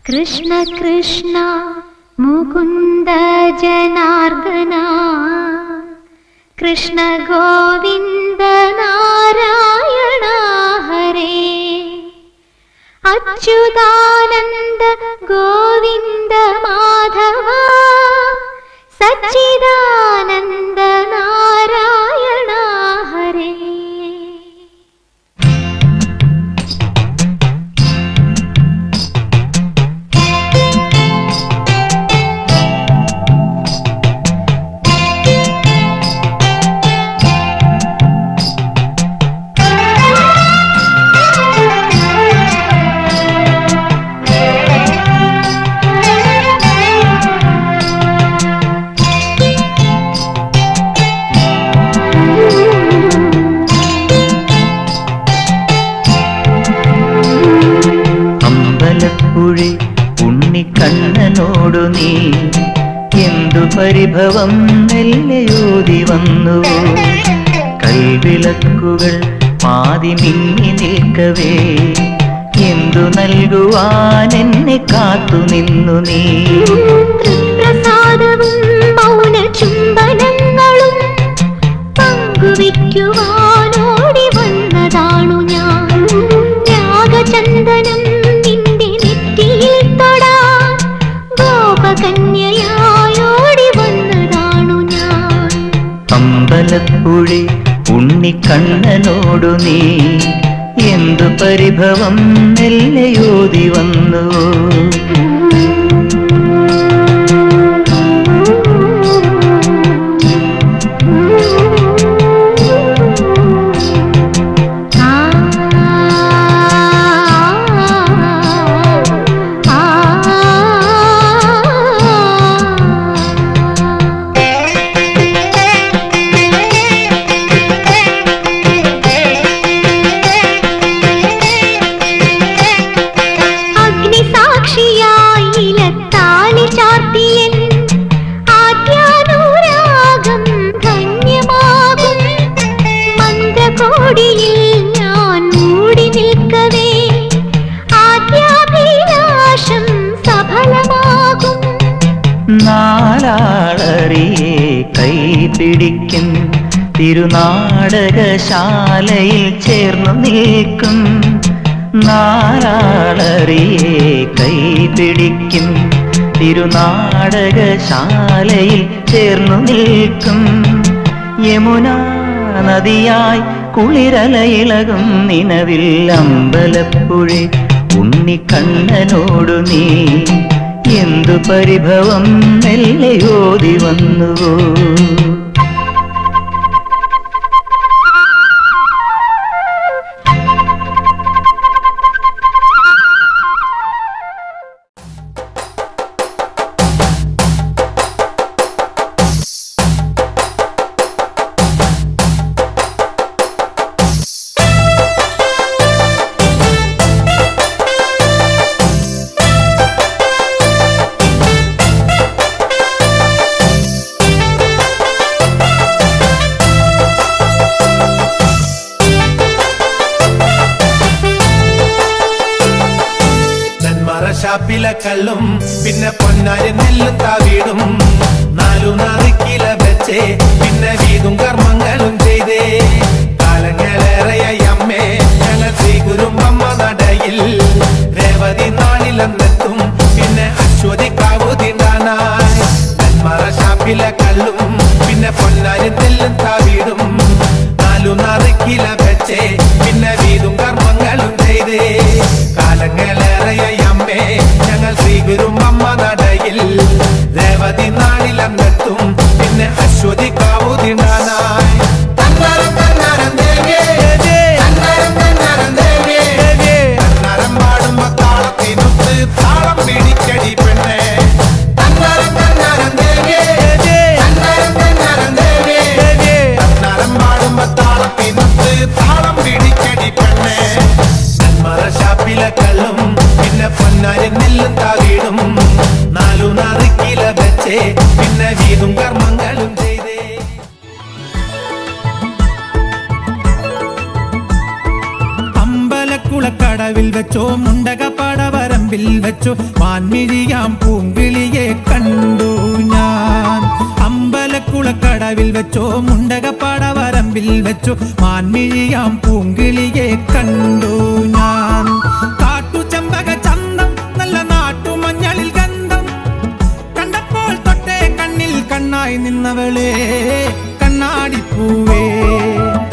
കൃഷ്ണ കൃഷ്ണ മുകുന്ദ ജനാർദ്ദന കൃഷ്ണ ഗോവിന്ദ നാരായണ ഹരേ അച്യുതാനന്ദ ഗോവിന്ദ മാധവ സച്ചിദാനന്ദ നാരായണ ഹരേ. ഉണ്ണിക്കണ്ണനോടു നീ എന്തു പരിഭവം മെല്ലയോതി വന്നു. കൽവിളക്കുകൾ പാതി മിന്നി നിൽക്കവേ എന്തു നൽകുവാൻ എന്നെ കാത്തു നിന്നു നീ. പ്രസാദവും മൗന ചുംബനങ്ങളും പങ്കുവയ്ക്കുവാനോടി വന്നതാണു ഞാൻ. രാഗചന്ദനം കന്യയായോടി വന്നതാണു ഞാൻ. അമ്പലപ്പുഴി ഉണ്ണിക്കണ്ണനോടു നീ എന്തു പരിഭവം മെല്ലയോതി വന്നു. ഞാൻ മൂടി നിൽക്കവേ ആദ്യാഭിലാഷം സഫലമാകും. നാലാളറിയെ കൈപിടിക്കും തിരുനാടകശാലയിൽ ചേർന്നു നിൽക്കും. നാലാളറിയെ കൈപിടിക്കും തിരുനാടകശാലയിൽ ചേർന്നു നിൽക്കും. യമുന നദിയായി കുളിരലയിളകും നിലവിൽ അമ്പലപ്പുഴി ഉണ്ണിക്കണ്ണനോടു നീ എന്തു പരിഭവം മെല്ലയോതി വന്നുവോ. ഷാപ്പിലക്കള്ളും പിന്നെ പൊന്നാരി നെല്ലും താവീടും 4 കില വെച്ചേ പിന്നെ വീതും കർമ്മങ്ങളും ചെയ്തേ. കാലങ്ങളേറെയായി അമ്മേ ഞങ്ങൾ ശ്രീ ഗുരുമ്പമ്മ നടയിൽ രേവതി നാളിലെന്നെത്തും പിന്നെ അശ്വതിക്കാവു തിണ്ടാനായി. നെന്മറ ഷാപ്പിലക്കള്ളും പിന്നെ പൊന്നാരി നെല്ലും താവീടും 4 കില വെച്ചേ പിന്നെ വീതും കർമ്മങ്ങളും ചെയ്തേ. കാലങ്ങളേറെയായി അമ്മേ ഞങ്ങൾ ശ്രീ ഗുരുമ്പമ്മ നടയിൽ രേവതി നാളിലെന്നെത്തും പിന്നെ അശ്വതിക്കാവു തിണ്ടാനായി. കണ്ണാരം പാടുമ്പോ താളത്തിനൊത്ത് താളം പിടിക്കടി പെണ്ണേ. കണ്ണാരം പാടുമ്പോ താളത്തിനൊത്ത് താളം പിടിക്കടി പെണ്ണേ. ഷാപ്പിലക്കള്ളും പിന്നെ പൊന്നാരി നെല്ലും താവീടും 4 കില വെച്ചേ പിന്നെ വീതും കർമ്മങ്ങളും ചെയ്തേ. അമ്പലക്കുളക്കടവിൽ വെച്ചോ മുണ്ടകപ്പടവരമ്പിൽ വെച്ചോ മാൻമിഴിയാം പൂങ്കിളിയെ കണ്ടു ഞാൻ. അമ്പലക്കുളക്കടവിൽ വെച്ചോ മുണ്ടകപ്പടവരമ്പിൽ വെച്ചോ മാൻമിഴിയാം പൂങ്കിളിയെ കണ്ടു ഞാൻ. കാട്ടുചെമ്പക ചന്തം നല്ല നാട്ടുമഞ്ഞളിൽ ഗന്ധം കണ്ടപ്പോൾ തൊട്ടേ കണ്ണിൽ കണ്ണായി നിന്നവളെ കണ്ണാടിപ്പൂവേ.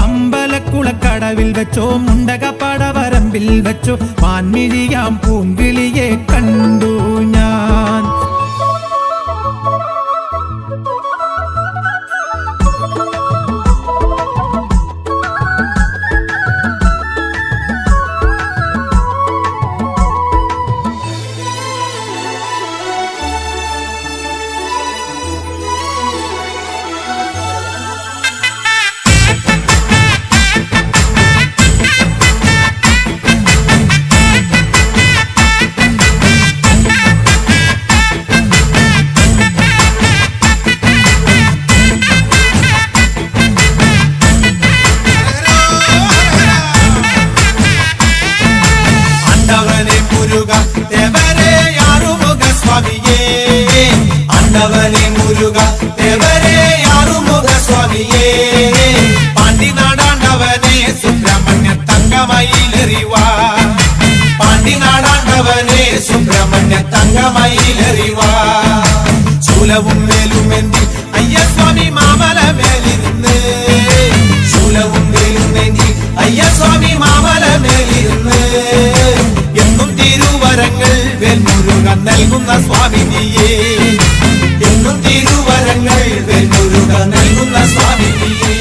അമ്പലക്കുളക്കടവിൽ വെച്ചോ മുണ്ടകപ്പടവരമ്പിൽ വെച്ചോ മാൻമിഴിയാം പൂങ്കിളിയെ കണ്ടു ഞാൻ. ஆண்டவனே முருகா தேவரே ஆறுமுக சுவாமியே பாண்டி நாடாண்டவனே சுப்பிரமணிய தங்கமயிலறிவா பாண்டி நாடாண்டவனே சுப்பிரமணிய தங்கமயிலறிவா சூலவும் மேலுமெந்தி ஐயா சுவாமி மாமல மேலிருந்து சூலவும் மேலுமெந்தி ஐயா சுவாமி மாமല മേലിരുന്ന് എന്നും തിരുവരങ്ങൾ വേൽമുരുകൻ നൽകുന്ന സ്വാമി നീയേ എന്നും തിരുവരങ്ങൾ വേൽമുരുകൻ നൽകുന്ന സ്വാമി നീയേ.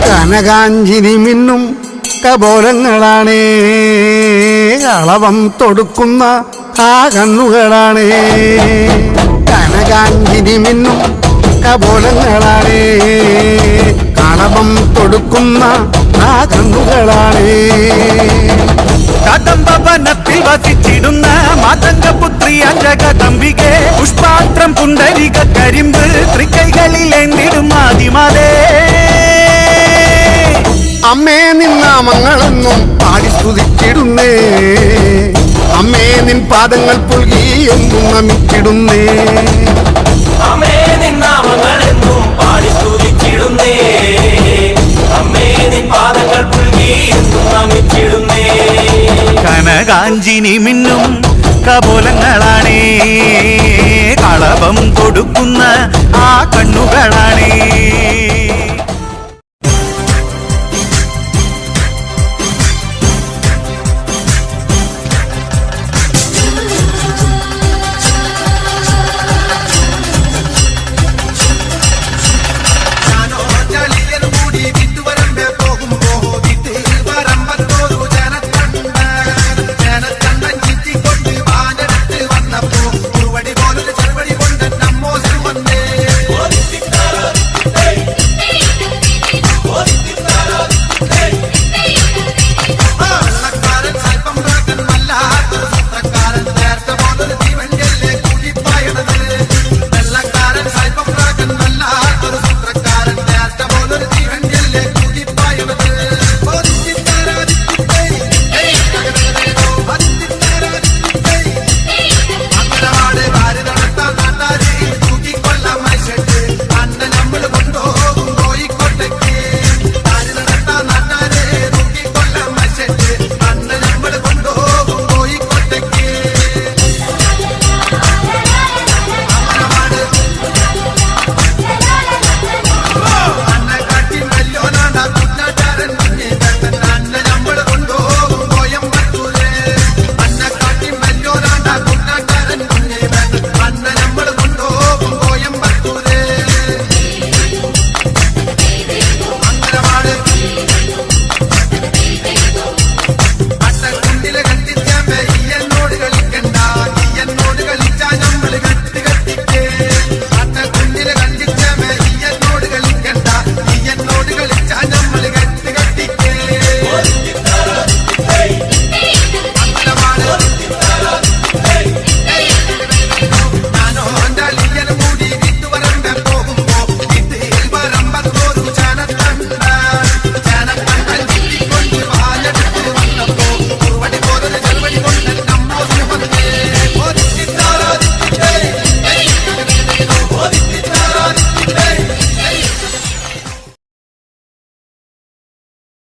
കനകാഞ്ചിനി മിന്നും കപോലങ്ങളാണേ കളവം തൊടുക്കുന്ന ആ കണ്ണുകളാണേ. കനകാഞ്ചിനി മിന്നും കപോലങ്ങളാണേ കളവം തൊടുക്കുന്ന ആ കണ്ണുകളാണേ. കദംബവനത്തിൽ വസിച്ചിടുന്ന മാതംഗപുത്രിയ ജഗദംബികെ പുഷ്പാത്രം പുണ്ടരിക കരിമ്പ് തൃക്കൈകളിലേന്തിടും ആദിമാതേ. അമ്മേ നിന്നാമങ്ങളെന്നും പാടി സ്തുതിച്ചിടുന്നേ അമ്മേ നിൻ പാദങ്ങൾ പുൽകി എന്നും നമിച്ചിടുന്നേ. അമ്മേ നിന്നാമങ്ങളെന്നും പാടി സ്തുതിച്ചിടുന്നേ അമ്മേ നിൻ പാദങ്ങൾ പുൽകി എന്നും നമിച്ചിടുന്നേ. കനകാഞ്ചിനി മിന്നും കപോലങ്ങളാണേ കളഭം കൊടുക്കുന്ന ആ കണ്ണുകളാണേ.